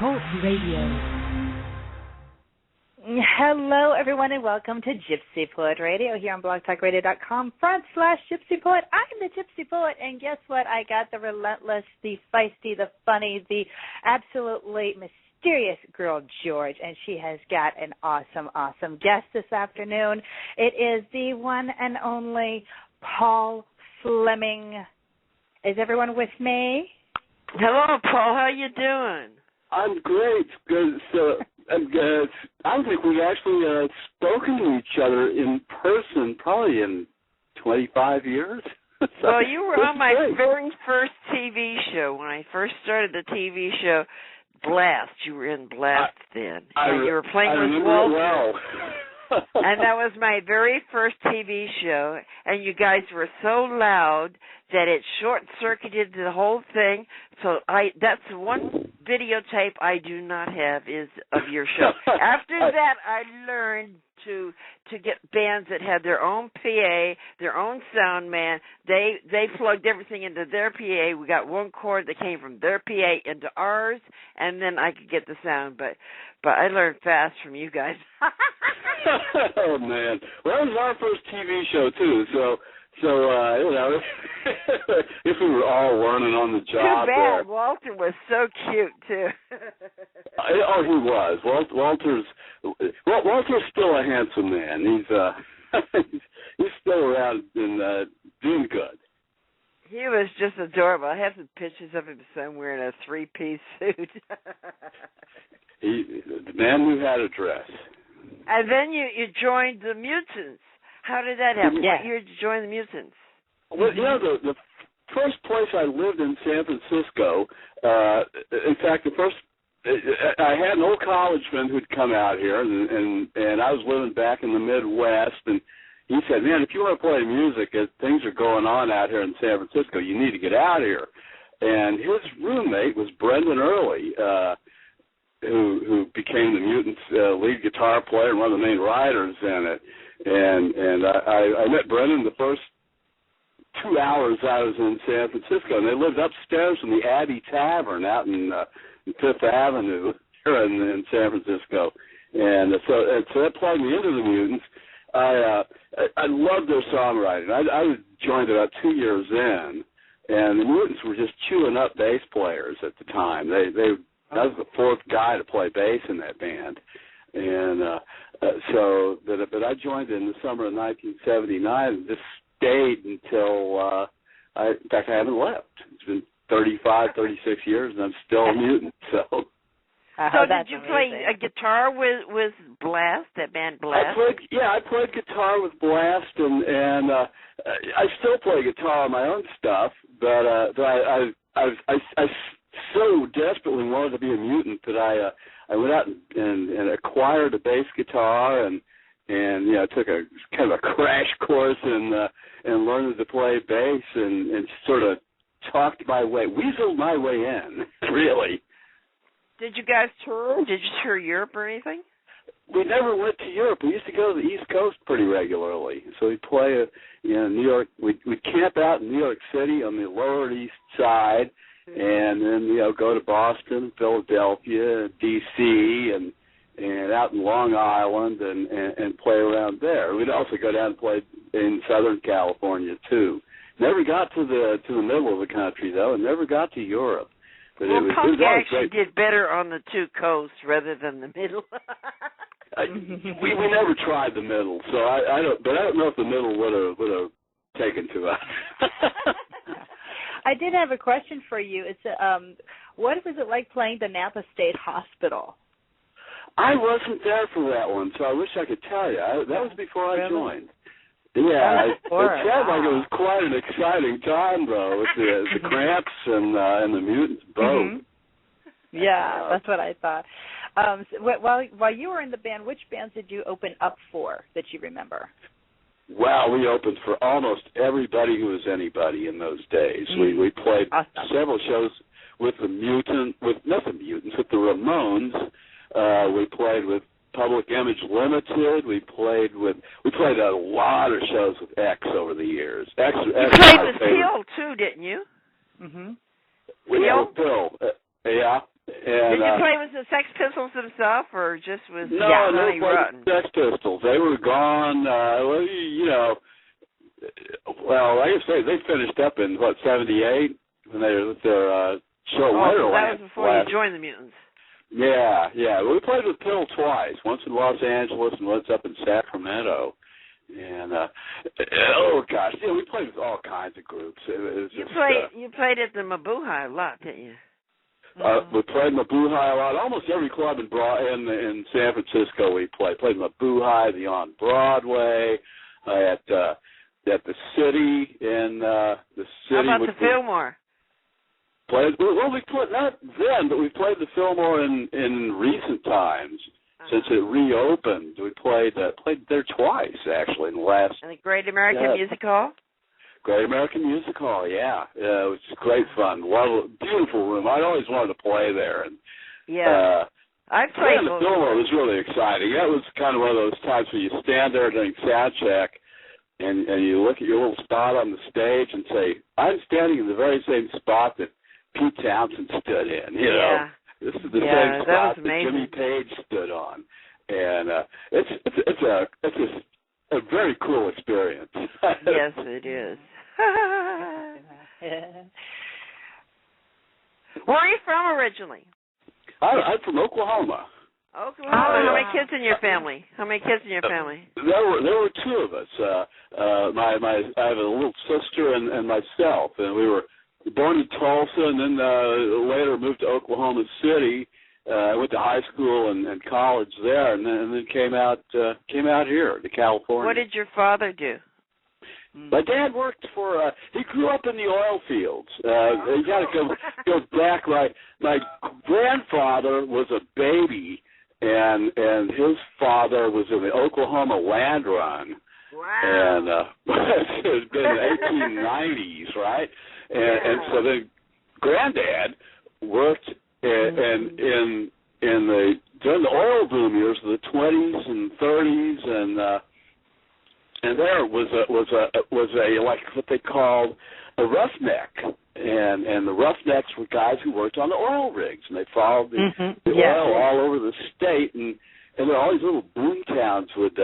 Talk Radio. Hello, everyone, and welcome to Gypsy Poet Radio here on blogtalkradio.com/GypsyPoet. I'm the Gypsy Poet, and guess what? I got the relentless, the feisty, the funny, the absolutely mysterious girl, George, and she has got an awesome, awesome guest this afternoon. It is the one and only Paul Fleming. Is everyone with me? Hello, Paul. How you doing? I'm great. Good. So, I don't think we've actually spoken to each other in person probably in 25 years. So, well, you were on my very first TV show. When I first started the TV show, Blast. You were in Blast then. And you were playing with Walter. Well. And that was my very first TV show. And you guys were so loud that it short-circuited the whole thing. So that's one videotape I do not have is of your show. After that, I learned to get bands that had their own PA, their own sound man. They plugged everything into their PA. We got one cord that came from their PA into ours, and then I could get the sound. But I learned fast from you guys. Oh man, well, that was our first TV show too. So you know, if we were all learning on the job. Too bad. Walter was so cute too. Oh, he was. Walter's still a handsome man. He's still around and doing good. He was just adorable. I have some pictures of him somewhere in a three-piece suit. The man who had a dress. And then you joined the Mutants. How did that happen? Yeah. What year did you join the Mutants? Well, you know, the first place I lived in San Francisco, in fact, I had an old college friend who'd come out here, and I was living back in the Midwest, and he said, man, if you want to play music, things are going on out here in San Francisco, you need to get out here. And his roommate was Brendan Early, who became the Mutants' lead guitar player and one of the main writers in it. And I met Brendan the first 2 hours I was in San Francisco, and they lived upstairs from the Abbey Tavern out in Fifth Avenue here in San Francisco. And so that plugged me into the Mutants. I loved their songwriting. I joined about 2 years in, and the Mutants were just chewing up bass players at the time. I was the fourth guy to play bass in that band. And but I joined in the summer of 1979 and just stayed until, in fact, I haven't left. It's been 35, 36 years, and I'm still a mutant. So did you play a guitar with Blast, that band Blast? I played guitar with Blast, and I still play guitar on my own stuff, but I so desperately wanted to be a mutant that I went out and acquired a bass guitar and you know, took a kind of a crash course and learned to play bass and sort of weaseled my way in, really. Did you guys tour? Did you tour Europe or anything? We never went to Europe. We used to go to the East Coast pretty regularly. So we'd play New York. We'd camp out in New York City on the Lower East Side, and then, you know, go to Boston, Philadelphia, D.C., and out in Long Island and play around there. We'd also go down and play in Southern California, too. Never got to the middle of the country, though, and never got to Europe. But Punk actually did better on the two coasts rather than the middle. we never tried the middle, so I don't know if the middle would have taken to us. I did have a question for you. It's what was it like playing the Napa State Hospital? I wasn't there for that one, so I wish I could tell you. That was before I joined. Yeah, it sounded like it was quite an exciting time, though, with the Cramps and the Mutants both. Mm-hmm. Yeah, that's what I thought. So while you were in the band, which bands did you open up for that you remember? Well, we opened for almost everybody who was anybody in those days. Mm-hmm. We played several shows with the Ramones. We played with Public Image Limited. We played a lot of shows with X over the years. X played with Phil too, didn't you? Mm-hmm. We had Phil. Yeah. And, did you play with the Sex Pistols themselves, or just with no, Ronnie Rotten? Sex Pistols. They were gone. Well, like I say, they finished up in '78 when they were with their show Wonderland. That was before you joined the Mutants. Yeah. We played with Pill twice. Once in Los Angeles and once up in Sacramento. And oh gosh, we played with all kinds of groups. It was just, you played at the Mabuhay a lot, didn't you? We played Mabuhay a lot. Almost every club in San Francisco we played. Played Mabuhay, the On Broadway, at the City, and the City. How about the Fillmore? We played not then, but we played the Fillmore in recent times. Since it reopened, we played there twice actually in the last. And the Great American Music Hall. Great American Music Hall, yeah, it was great fun. Beautiful room. I'd always wanted to play there, and I played the Fillmore was really exciting. That was kind of one of those times where you stand there during sound check, and you look at your little spot on the stage and say, "I'm standing in the very same spot that Pete Townsend stood in." You know. This is the same spot that Jimmy Page stood on, and it's a very cool experience. Yes, it is. Where are you from originally? I'm from Oklahoma. Oklahoma. How many kids in your family? There were two of us. I have a little sister and myself, and we were born in Tulsa, and then later moved to Oklahoma City. I went to high school and college there, and then came out here to California. What did your father do? My dad worked for. He grew up in the oil fields. You got to go back. My grandfather was a baby, and his father was in the Oklahoma Land Run. Wow. And it had been the 1890s, right? And so then Granddad worked during the oil boom years of the 20s and 30s, and there was a like what they called a roughneck, and the roughnecks were guys who worked on the oil rigs, and they followed the oil all over the state, and there all these little boom towns would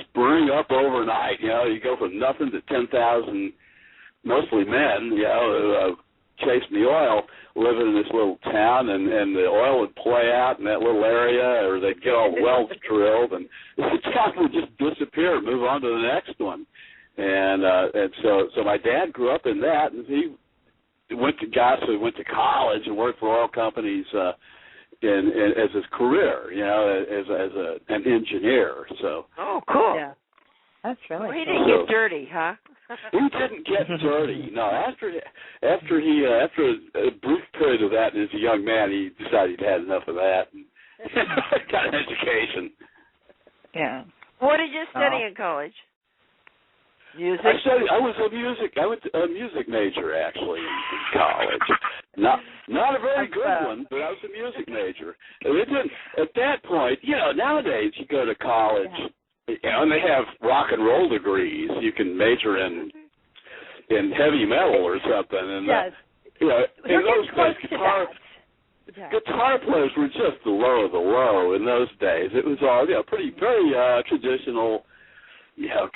spring up overnight. You go from nothing to 10,000. Mostly men, chasing the oil, living in this little town, and the oil would play out in that little area, or they'd get all wells drilled, and the town would just disappear and move on to the next one. And so my dad grew up in that, and he went to college and worked for oil companies as his career, as an engineer. So. Oh, cool. Yeah. That's really he didn't get dirty, huh? He didn't get dirty. No, after a brief period of that as a young man, he decided he'd had enough of that and got an education. Yeah. What did you study in college? Music. I was a music major actually in college. Not a very good one, but I was a music major. At that point, nowadays you go to college. And they have rock and roll degrees. You can major in heavy metal or something. And in those days, guitar players were just the low of the low in those days. It was all very traditional,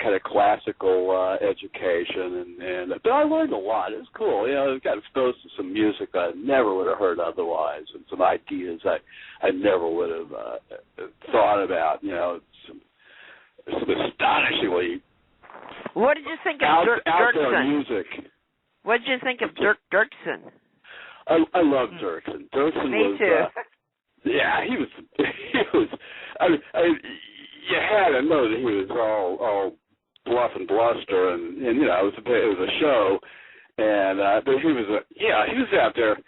kind of classical education, but I learned a lot. It was cool. I got exposed to some music I never would have heard otherwise, and some ideas I never would have thought about. Some astonishingly What did you think of Dirksen? Music. What did you think of Dirksen? I love Dirksen. Dirksen Me too. He was. I mean, you had to know that he was all bluff and bluster, and it was a show, and but he was out there,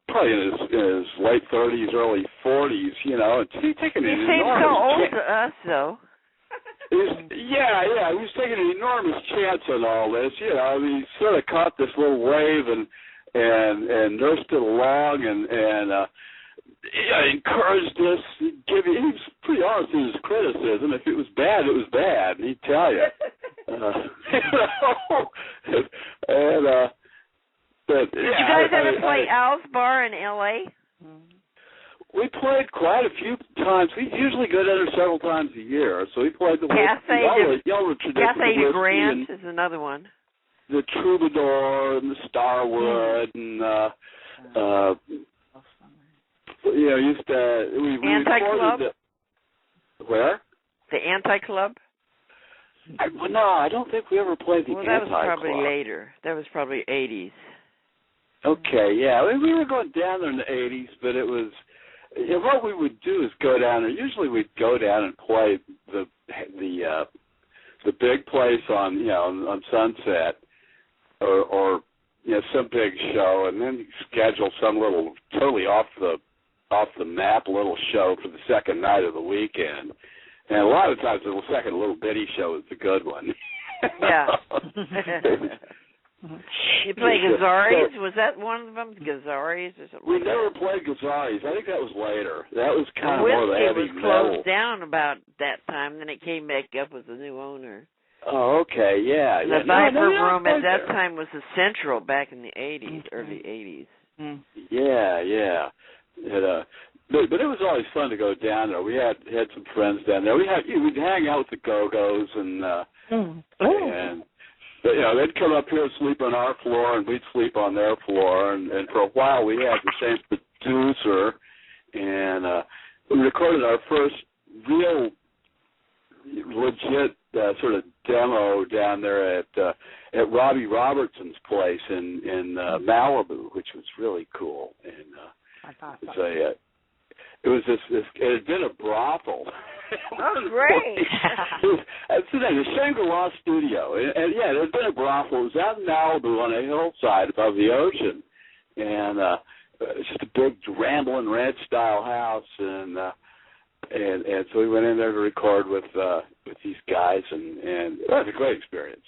probably in his late 30s, early 40s, and he's taking an enormous. He seems so old to us, though. He was taking an enormous chance on all this. He sort of caught this little wave and nursed it along and encouraged us. He was pretty honest in his criticism. If it was bad, it was bad, and he'd tell you. Did you guys ever play Al's Bar in L.A.? played quite a few times. We usually go down there several times a year. So we played the traditional Cafe de Grant is another one. The Troubadour and the Starwood and used to we Anti-Club. Where? The Anti-Club. No, I don't think we ever played the Anti-Club. That was probably later. That was probably 80s. Okay, yeah, we were going down there in the 80s, but it was. What we would do is go down there. Usually we'd go down and play the big place on Sunset, or some big show, and then schedule some little totally off the map little show for the second night of the weekend. And a lot of times the second little bitty show is the good one. Yeah. You play Gazzarri's? Was that one of them? Gazzarri's or something? We never played Gazzarri's. I think that was later. That was kind of more of a heavy metal. Whiskey was closed down about that time, then it came back up with a new owner. Oh, okay, yeah. And the Viper Room at that time was the Central back in the 80s, early 80s. Mm. Yeah. But it was always fun to go down there. We had some friends down there. We'd hang out with the Go-Go's and they'd come up here and sleep on our floor, and we'd sleep on their floor. And for a while, we had the same producer, and we recorded our first real legit sort of demo down there at Robbie Robertson's place in Malibu, which was really cool. And it had been a brothel. Oh, great! It's the Shangri-La studio, and yeah, it had been a brothel. It was out in Malibu on a hillside above the ocean, and it's just a big rambling ranch-style house, and so we went in there to record with these guys, and it was a great experience.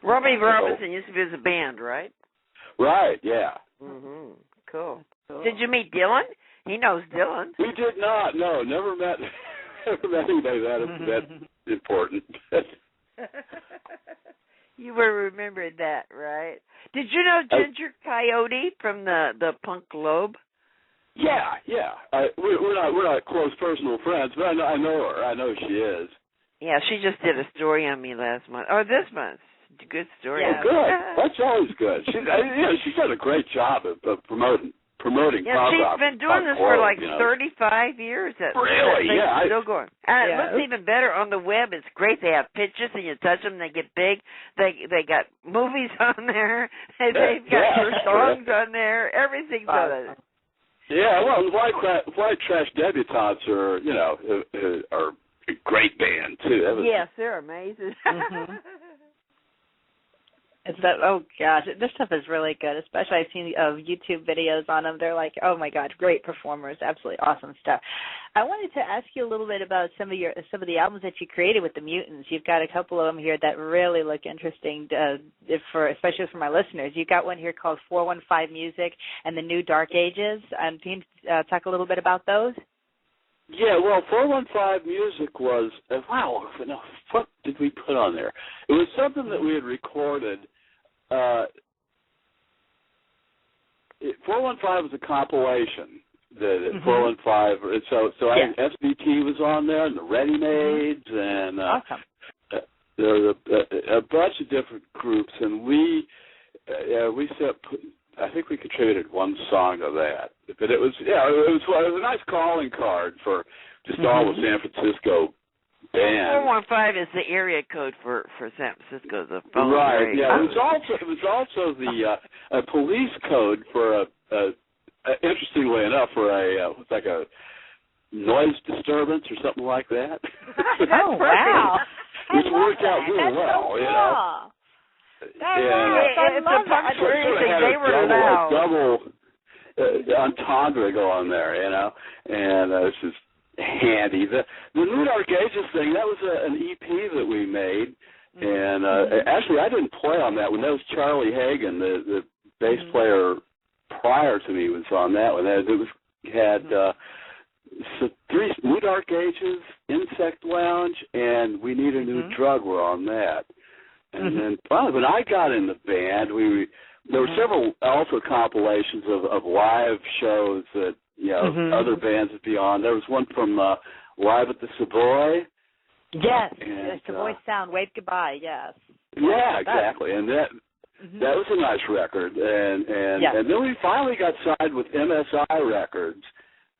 Robbie Robinson used to be in a band, right? Right. Yeah. Mhm. Cool. Did you meet Dylan? He knows Dylan. We did not. No, never met. Never met anybody that important. You will remember that, right? Did you know Ginger Coyote from the Punk Globe? Yeah. We're not close personal friends, but I know her. I know who she is. Yeah, she just did a story on me last month, or this month. Good story. Yeah, good. That's always good. She's done a great job of promoting. Yeah, she's been doing this for like 35 years. Really? Yeah. Still going. And it looks even better on the web. It's great. They have pictures, and you touch them, they get big. They got movies on there. They've got your songs on there. Everything's on it. Yeah, well, White Trash Debutantes are a great band too. Yes, they're amazing. Mm-hmm. Oh gosh, this stuff is really good. Especially I've seen YouTube videos on them. They're like, oh my God, great performers, absolutely awesome stuff. I wanted to ask you a little bit about some of the albums that you created with the Mutants. You've got a couple of them here that really look interesting, especially for my listeners. You've got one here called 415 Music and the New Dark Ages. Can you talk a little bit about those? Yeah, well, 415 Music was, what did we put on there? It was something that we had recorded. 415 was a compilation. The 415, so SBT was on there, and the Ready Mades, and there was a bunch of different groups, and we I think we contributed one song to that, but it was a nice calling card for just all the San Francisco band. 415 is the area code for San Francisco, the phone. Right. Yeah. It was also the police code for interestingly enough, for like a noise disturbance or something like that. Oh wow! Which worked out really well, so cool. you know. It's a punctuation. They were loud. Double entendre going there, you know, and it's just handy. The New Dark Ages thing, that was an EP that we made, and actually I didn't play on that one. That was Charlie Hagan, the bass player prior to me, was on that one. It had 3 New Dark Ages, Insect Lounge, and We Need a New Drug were on that. And then finally, when I got in the band, there were several also compilations of live shows that other bands would be on. There was one from Live at the Savoy. Yes, and, the Savoy Sound, Wave Goodbye, yes. Yeah, exactly. And that was a nice record. And then we finally got signed with MSI Records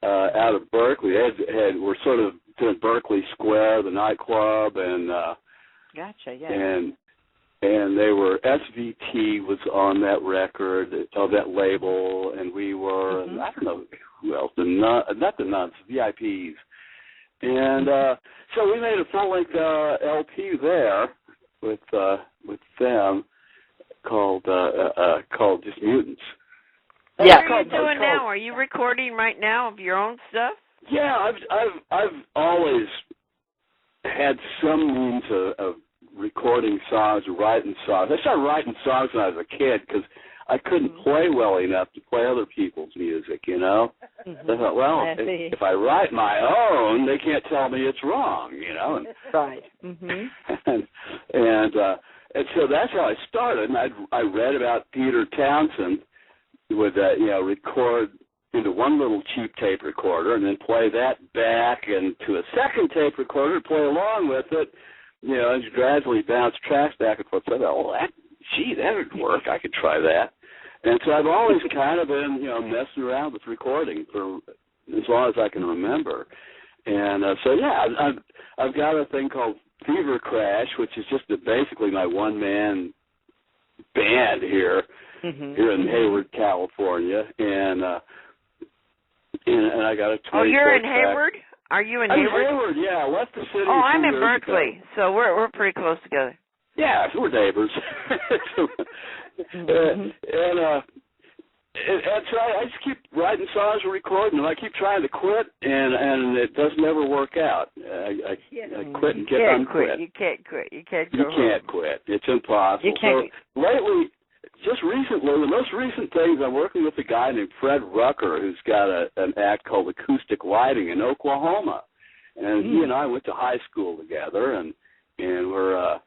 out of Berkeley. We're sort of doing Berkeley Square, the nightclub, and gotcha, yeah. And they were, SVT was on that record, of that label, and we were, and I don't know who else, not the Nuns, VIPs. And so we made a full-length LP there with them called just Mutants. Yeah. What are you doing now? Are you recording right now of your own stuff? Yeah, I've always had some means of recording songs, writing songs. I started writing songs when I was a kid because I couldn't play well enough to play other people's music, So I thought, well, if I write my own, they can't tell me it's wrong, Right. And so that's how I started. And I read about Peter Townsend would record into one little cheap tape recorder and then play that back into a second tape recorder, play along with it, and gradually bounce tracks back and forth. So I thought, that would work. I could try that. And so I've always kind of been, messing around with recording for as long as I can remember. And I've got a thing called Fever Crash, which is just basically my one-man band here in Hayward, California. And I got a 24 Oh, you're in track. Hayward? Are you in I'm Hayward? Hayward, yeah. I left the city. Oh, I'm in Berkeley, so we're pretty close together. Yeah, so we're neighbors. And so I just keep writing songs and recording them. I keep trying to quit, and it doesn't ever work out. I quit and get unquit. You can't quit. You can't go You can't quit. It's impossible. You can't. So lately, just recently, the most recent things, I'm working with a guy named Fred Rucker, who's got an act called Acoustic Lighting in Oklahoma. And he and I went to high school together, and we're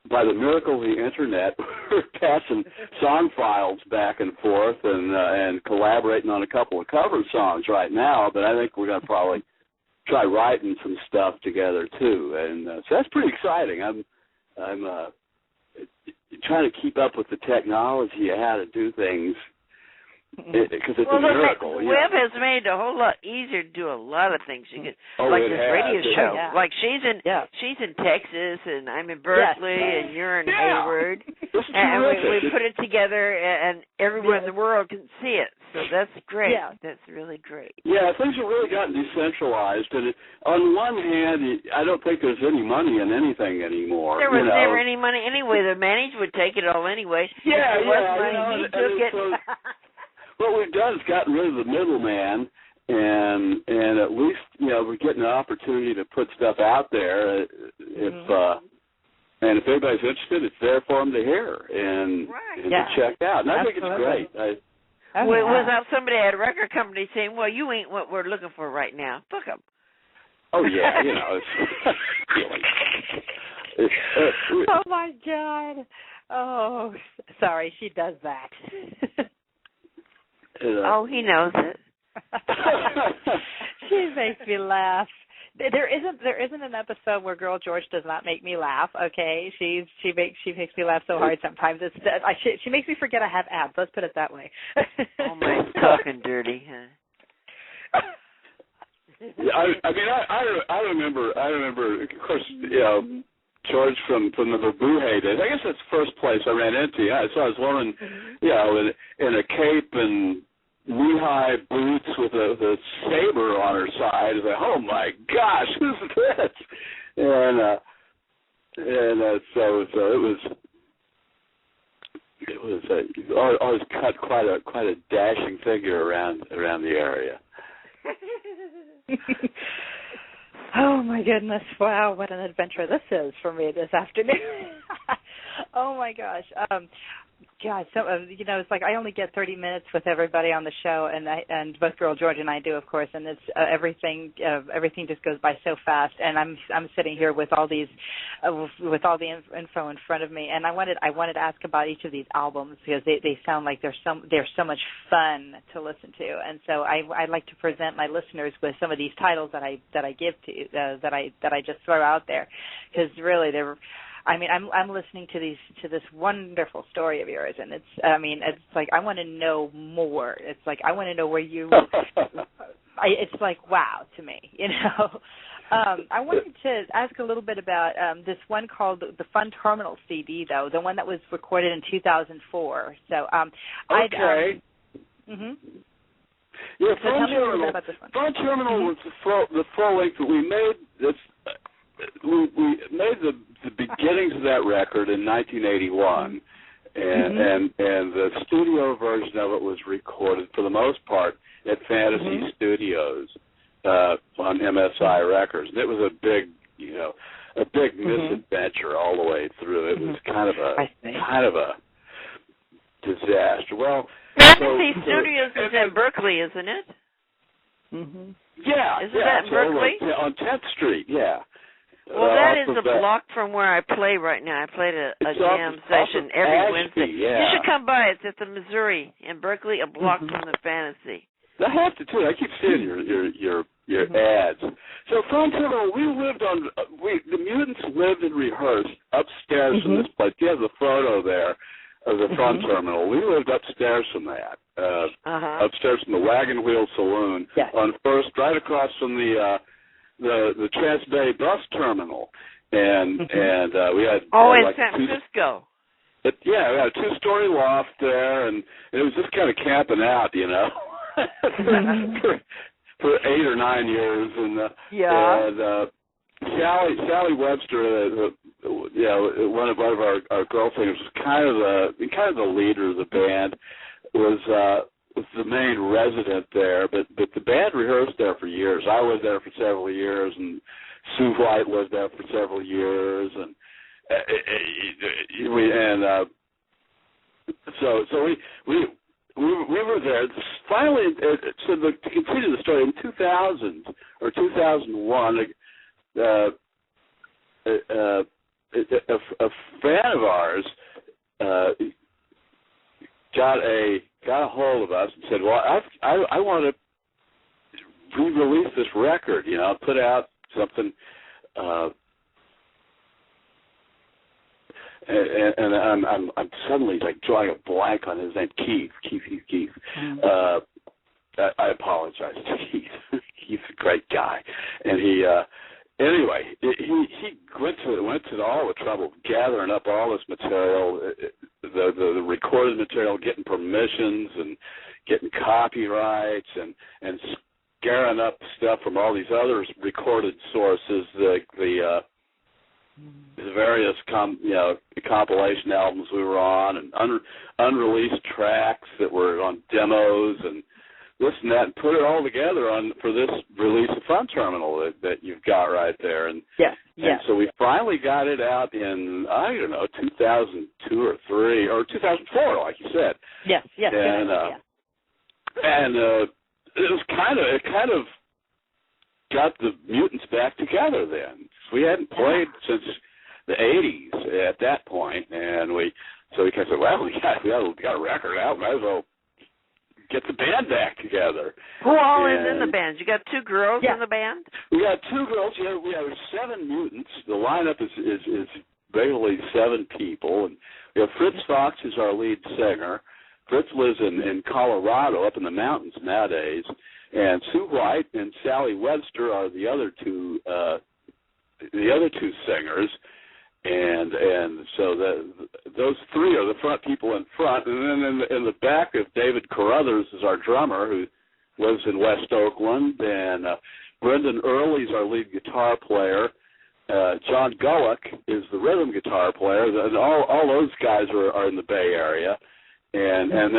by the miracle of the internet, we're passing song files back and forth and collaborating on a couple of cover songs right now. But I think we're going to probably try writing some stuff together too, and so that's pretty exciting. I'm trying to keep up with the technology of how to do things. Because it's a miracle. The web has made it a whole lot easier to do a lot of things. You can, like this radio show. Yeah. Like she's in Texas, and I'm in Berkeley, and you're in Hayward, and we put it together, and everyone in the world can see it. So that's great. Yeah. That's really great. Yeah, things have really gotten decentralized. And on one hand, I don't think there's any money in anything anymore. There was never any money anyway. The manager would take it all anyway. Yeah, if there was money, he took it. What we've done is gotten rid of the middleman, and at least we're getting an opportunity to put stuff out there. If anybody's interested, it's there for them to hear and to check out. And I think it's great. Without somebody at a record company saying, "Well, you ain't what we're looking for right now," fuck them. Oh yeah, it's. Oh my God! Oh, sorry, she does that. Oh, he knows it. She makes me laugh. There isn't an episode where Girl George does not make me laugh. Okay, she makes me laugh so hard sometimes. She makes me forget I have abs. Let's put it that way. Oh my, talking dirty, huh? I remember. Of course, George from the Babu days. I guess that's the first place I ran into. Yeah, I saw this woman, in a cape and knee-high boots with a saber on her side. I was like, oh my gosh, who's this? And so it was always cut quite a dashing figure around the area. Oh my goodness! Wow, what an adventure this is for me this afternoon. Oh my gosh! God, so it's like I only get 30 minutes with everybody on the show, and both Girl George and I do, of course, and it's everything just goes by so fast, and I'm sitting here with all these with all the info in front of me, and I wanted to ask about each of these albums because they sound like they're so much fun to listen to, and so I'd like to present my listeners with some of these titles that I give to that I just throw out there, because really they're. I mean, I'm listening to this wonderful story of yours, and it's like I want to know more. It's like I want to know where you. It's like wow to me, I wanted to ask a little bit about this one called the Fun Terminal CD, though, the one that was recorded in 2004. So okay. Yeah, so tell me a little bit about this one. Fun Terminal was the full length that we made. We made the beginnings of that record in 1981, and the studio version of it was recorded for the most part at Fantasy Studios on MSI Records. And it was a big misadventure all the way through. It was kind of a disaster. Well, Fantasy Studios is in Berkeley, isn't it? Yeah, isn't that in Berkeley? On 10th Street, yeah. Well, that is a block from where I play right now. I played a jam session every Wednesday. Yeah. You should come by. It's at the Missouri in Berkeley, a block from the Fantasy. I have to too. I keep seeing your ads. So Fun Terminal, the Mutants lived and rehearsed upstairs from this place. You have the photo there of the Fun Terminal. We lived upstairs from that. Upstairs from the Wagon Wheel Saloon on First, right across from the Trans-Bay bus terminal, and we had in like San Francisco. We had a 2-story loft there, and it was just kind of camping out, for 8 or 9 years, and Sally Webster, one of our girl singers, was kind of the leader of the band, was the main resident there, but the band rehearsed there for years. I was there for several years, and Sue White was there for several years, and so we were there. Finally, to continue the story, in 2000 or 2001, a fan of ours got a hold of us and said, "Well, I want to re-release this record, put out something." And I'm suddenly like drawing a blank on his name, Keith. I apologize to Keith. Keith's a great guy, and he went to all the trouble of gathering up all this material, the recorded material, getting permissions and getting copyrights and scaring up stuff from all these other recorded sources, the various compilation albums we were on, and unreleased tracks that were on demos and this and that, and put it all together for this release of Fun Terminal that you've got right there. And so we finally got it out in, 2002 or 3 or 2004, like you said. Yes. And it kind of got the Mutants back together then. We hadn't played since the 80s at that point, and we kind of said, well, we got a record out, might as well get the band back together. Who all is in the band? You got 2 girls in the band? We got 2 girls. We have 7 Mutants. The lineup is basically 7 people, and we have Fritz Fox is our lead singer. Fritz lives in Colorado, up in the mountains nowadays, and Sue White and Sally Webster are the other two singers, and so those 3 are the front people in front, and then in the back of David Carruthers is our drummer who lives in West Oakland, and Brendan Early is our lead guitar player. John Gullick is the rhythm guitar player, and all those guys are in the Bay Area, and then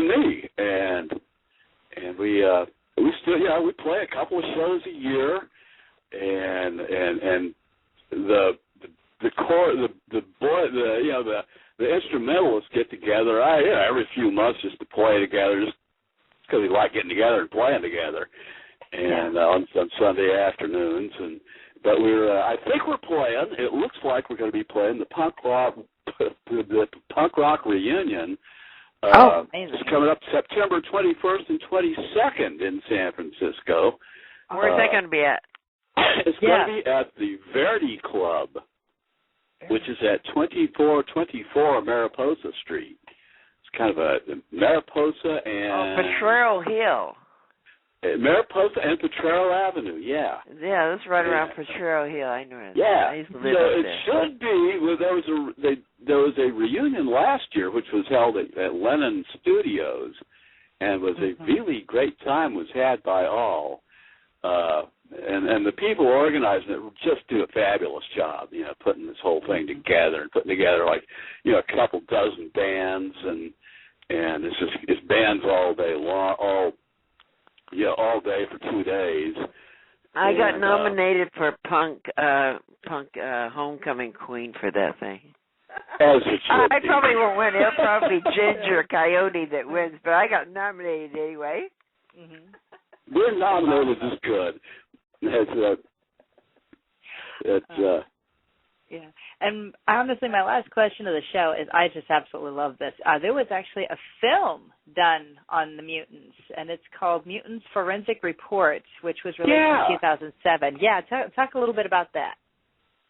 me, and we still we play a couple of shows a year, and the the instrumentalists get together. Every few months just to play together, just because we like getting together and playing together, and on Sunday afternoons. But I think we're playing. It looks like we're going to be playing the punk rock reunion. It's coming up September 21st and 22nd in San Francisco. Where's that going to be at? It's going to be at the Verdi Club, which is at 2424 Mariposa Street. It's kind of a Mariposa and... Potrero Hill. Mariposa and Potrero Avenue, yeah. Yeah, that's right around Potrero Hill. I know it. Yeah. I used to live up there. It should be. Well, there was a reunion last year, which was held at Lennon Studios, and was a really great time. Was had by all, and the people organizing it just do a fabulous job. Putting this whole thing together and putting together a couple dozen bands, and it's bands all day long, all day for 2 days. I got nominated for punk homecoming queen for that thing. As it should I be. probably won't win. It'll probably be Ginger Coyote that wins, but I got nominated anyway. We're nominated is good. Yeah. And honestly, my last question of the show is, I just absolutely love this. There was actually a film done on the Mutants, and it's called Mutants Forensic Report, which was released in 2007. Yeah, talk a little bit about that.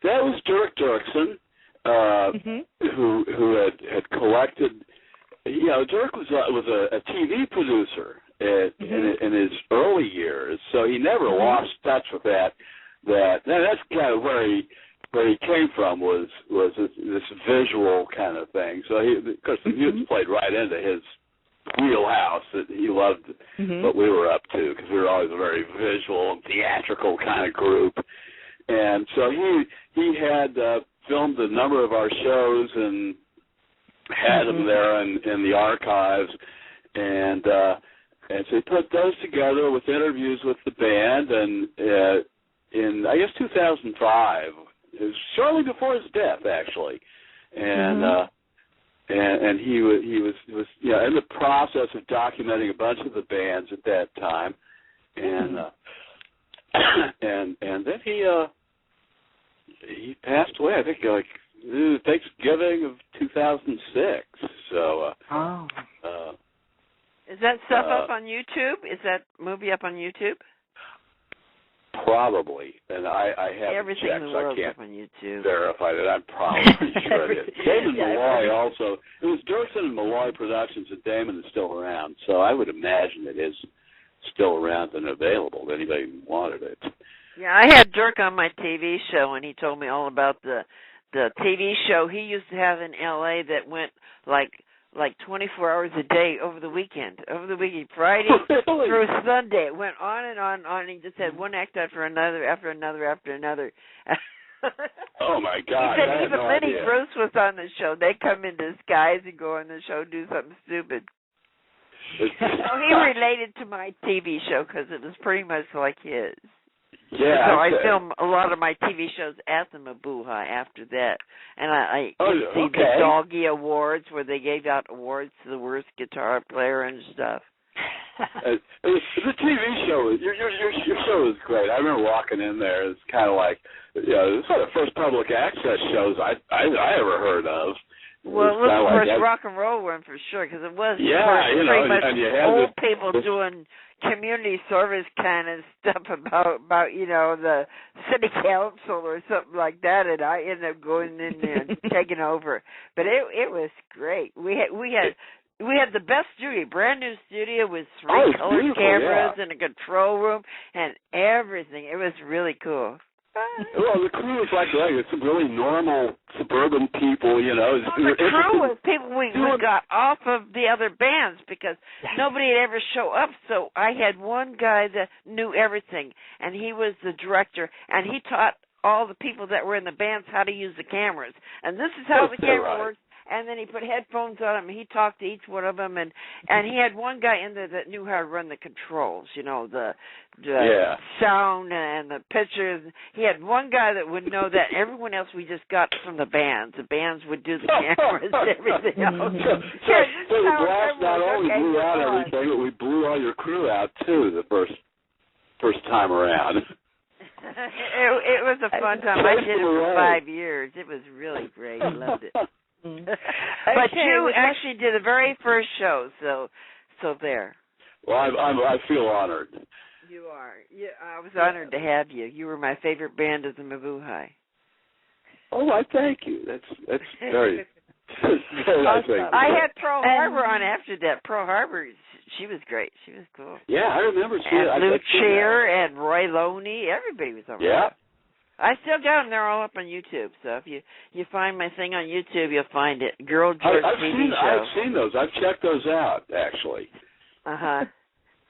That was Dirk Dirksen, who had collected. Dirk was a TV producer in his early years, so he never lost touch with that. That's kind of where he came from was this visual kind of thing. So of course, the Mutants played right into his wheelhouse. That he loved what we were up to, because we were always a very visual and theatrical kind of group. And so he had filmed a number of our shows and had them there in the archives, and so he put those together with interviews with the band, and in I guess 2005. It was shortly before his death, actually, and he was in the process of documenting a bunch of the bands at that time, and then he passed away. I think Thanksgiving of 2006. So. Is that stuff up on YouTube? Is that movie up on YouTube? Probably, and I haven't everything checked, in the so I world can't on YouTube. verify that. I'm probably sure it is. Damon Malloy also. It was Dirksen and Malloy Productions, and Damon is still around, so I would imagine it is still around and available to anybody who wanted it. Yeah, I had Dirk on my TV show, and he told me all about the TV show he used to have in L.A. that went like 24 hours a day over the weekend, Friday through Sunday. It went on and on and on. He just had one act after another, after another. Oh, my God. He said even Lenny Bruce was on the show. They come in disguise and go on the show and do something stupid. So he related to my TV show because it was pretty much like his. Yeah. So I filmed a lot of my TV shows at the Mabuhay after that. And I see the Doggy Awards where they gave out awards to the worst guitar player and stuff. The TV show, your show is great. I remember walking in there. It's kind of like, this is one of the first public access shows I ever heard of. Well, it was the first rock and roll one for sure, because it was pretty much old people doing community service kind of stuff about the city council or something like that, and I ended up going in there and taking over. But it was great. We had the best studio, brand new studio with 3 color cameras and a control room and everything. It was really cool. Well, the crew was like it's some really normal suburban people, Well, the crew was people we got off of the other bands because nobody had ever show up. So I had one guy that knew everything, and he was the director, and he taught all the people that were in the bands how to use the cameras. And this is how the camera works, and then he put headphones on them, and he talked to each one of them, and he had one guy in there that knew how to run the controls, you know, the sound and the pictures. He had one guy that would know that. Everyone else we just got from the bands. The bands would do the cameras and everything else. So the blast not only blew out everything, but we blew all your crew out, too, the first time around. It was a fun time. I did it for 5 years. It was really great. I loved it. But you actually did the very first show, so there. Well, I feel honored. You are. Yeah, I was honored to have you. You were my favorite band of the Mabuhay. Oh, I thank you. That's very. Awesome. I had Pearl Harbor on after that. Pearl Harbor, she was great. She was cool. Yeah, I remember. And Lou Cheer and Roy Loney, everybody was on. Yeah. I still got them. They're all up on YouTube. So if you find my thing on YouTube, you'll find it. Girl George TV show. I've seen those. I've checked those out, actually.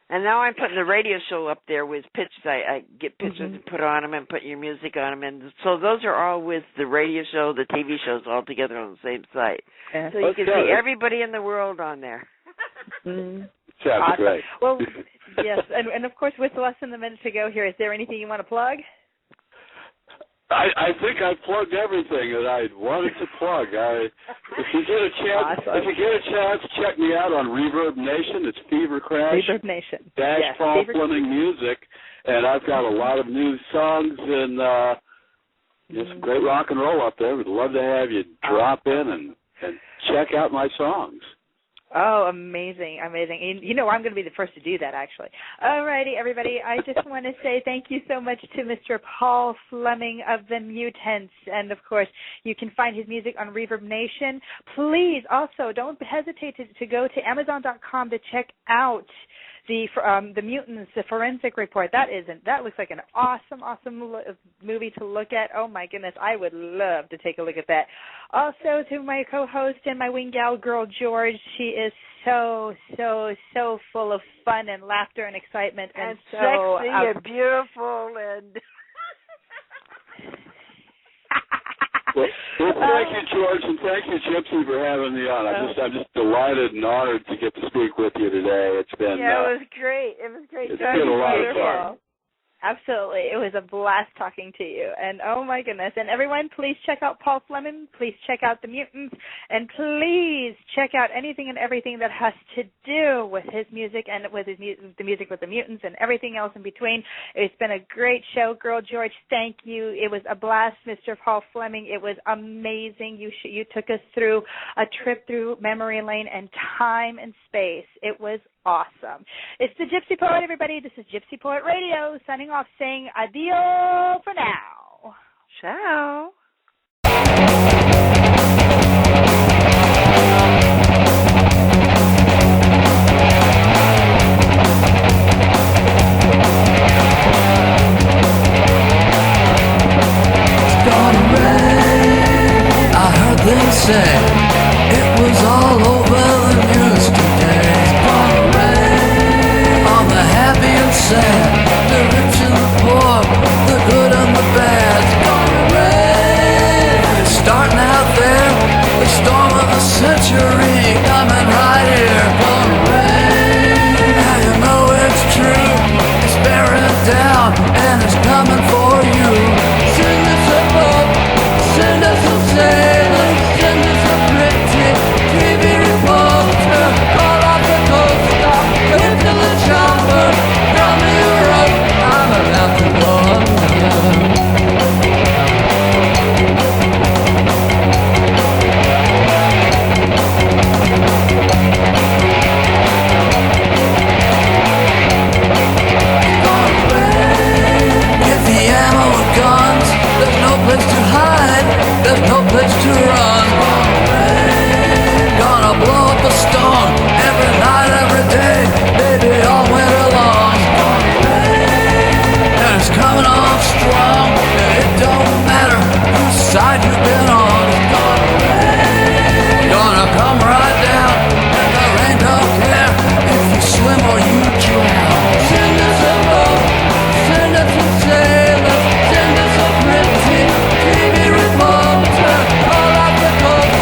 And now I'm putting the radio show up there with pictures. I get pictures and put on them and put your music on them. And so those are all with the radio show, the TV shows all together on the same site. Yeah. So you can see everybody in the world on there. Sounds awesome. great. Well, yes. And, of course, with less than a minute to go here, is there anything you want to plug? I think I plugged everything that I wanted to plug. If you get a chance, check me out on Reverb Nation. It's Fever Crash. Reverb Nation. Paul Fleming Music, and I've got a lot of new songs and some great rock and roll up there. We'd love to have you drop in and check out my songs. Oh, amazing, amazing. You know, I'm going to be the first to do that, actually. All righty, everybody. I just want to say thank you so much to Mr. Paul Fleming of the Mutants. And, of course, you can find his music on Reverb Nation. Please, also, don't hesitate to go to Amazon.com to check out the Mutants, the Forensic Report. That looks like an awesome movie to look at. Oh my goodness, I would love to take a look at that. Also to my co-host and my wing gal girl George, she is so full of fun and laughter and excitement and so sexy and beautiful and. Well, thank you, George, and thank you, Gypsy, for having me on. I'm just delighted and honored to get to speak with you today. It's been it was great. It was great. It's been a lot of fun. Absolutely. It was a blast talking to you. And oh my goodness. And everyone, please check out Paul Fleming. Please check out the Mutants. And please check out anything and everything that has to do with his music and with the music with the Mutants and everything else in between. It's been a great show. Girl George, thank you. It was a blast, Mr. Paul Fleming. It was amazing. You took us through a trip through memory lane and time and space. It was awesome. It's the Gypsy Poet, everybody. This is Gypsy Poet Radio, signing off, saying adios for now. Ciao. It's gonna rain, I heard them say. It was all over the news today. The happy and sad, the rich and the poor, the good and the bad. It's gonna rain. It's starting out there, the storm of the century coming right here. Gonna rain. Now you know it's true. It's bearing down and it's coming for you. Send us a boat, send us a sailor, send us a pretty TV reporter. Call off the coast, stop, go to the chopper. Tell me the road, I'm about to go under. Get the ammo and guns. There's no place to hide. There's no place to run. Gonna blow up a stone every night, every day, baby, all winter long. And it's coming on strong. It don't matter whose side you've been on. Gonna come right down, and the rain don't care if you swim or you drown. Send us a boat, send us a sailor, send us a pretty TV reporter. All off the coast,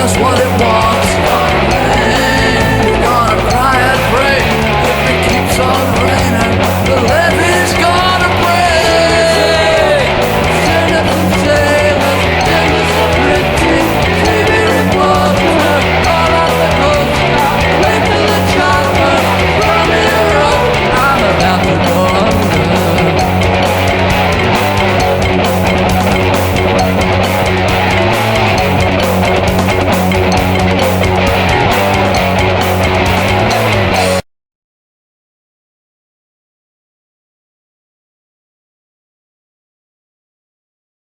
us what it was.